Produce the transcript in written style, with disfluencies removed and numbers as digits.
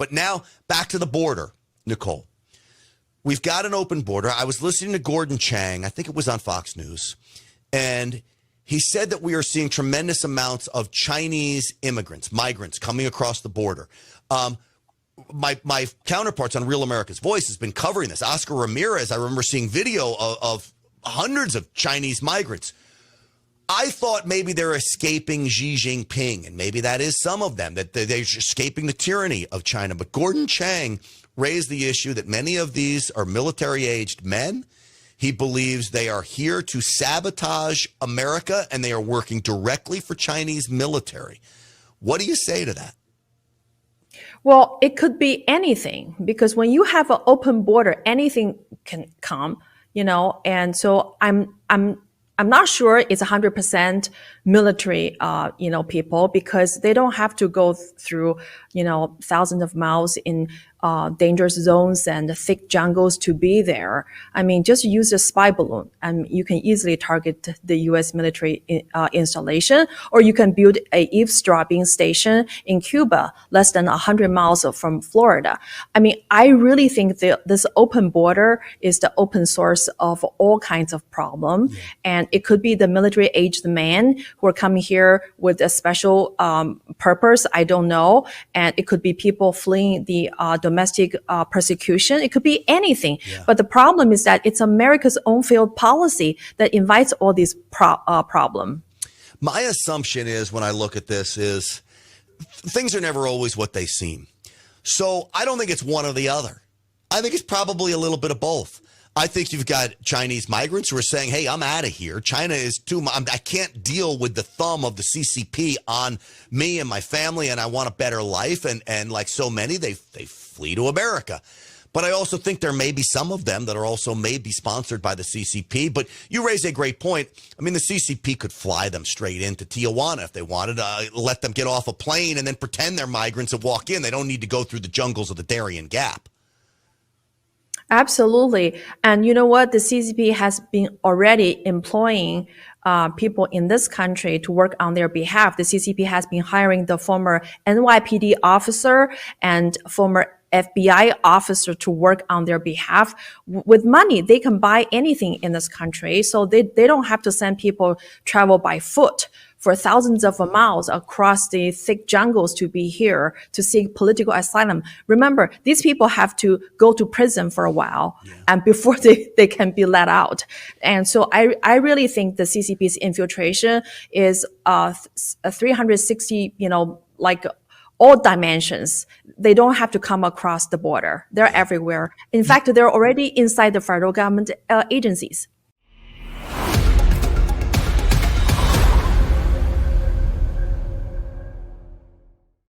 But now back to the border, Nicole. We've got an open border. I was listening to Gordon Chang. I think it was on Fox News. And he said that we are seeing tremendous amounts of Chinese immigrants, migrants coming across the border. My counterparts on Real America's Voice has been covering this. Oscar Ramirez, I remember seeing video of hundreds of Chinese migrants. I thought maybe they're escaping Xi Jinping, and maybe that is some of them, that they're escaping the tyranny of China. But Gordon Chang raised the issue that many of these are military-aged men. He believes they are here to sabotage America, and they are working directly for Chinese military. What do you say to that? Well, it could be anything, because when you have an open border, anything can come, and so I'm not sure it's 100% military, people, because they don't have to go through, thousands of miles in dangerous zones and thick jungles to be there. I mean, just use a spy balloon and you can easily target the U.S. military installation, or you can build a eavesdropping station in Cuba, less than 100 miles from Florida. I mean, I really think that this open border is the open source of all kinds of problems. Yeah. And it could be the military-aged men who are coming here with a special purpose, I don't know. And it could be people fleeing the domestic persecution. It could be anything. Yeah. But the problem is that it's America's own failed policy that invites all these problems. My assumption is, when I look at this, is things are never always what they seem. So I don't think it's one or the other. I think it's probably a little bit of both. I think you've got Chinese migrants who are saying, hey, I'm out of here. China is too much. I can't deal with the thumb of the CCP on me and my family, and I want a better life. And like so many, they flee to America. But I also think there may be some of them that are also maybe sponsored by the CCP. But you raise a great point. I mean, the CCP could fly them straight into Tijuana if they wanted to, let them get off a plane and then pretend they're migrants and walk in. They don't need to go through the jungles of the Darien Gap. Absolutely. And you know what? The CCP has been already employing people in this country to work on their behalf. The CCP has been hiring the former NYPD officer and former FBI officer to work on their behalf. With money, they can buy anything in this country. So they don't have to send people travel by foot for thousands of miles across the thick jungles to be here to seek political asylum. Remember, these people have to go to prison for a while, and before they can be let out. And so I really think the CCP's infiltration is 360, like all dimensions. They don't have to come across the border. They're everywhere. In fact, they're already inside the federal government agencies.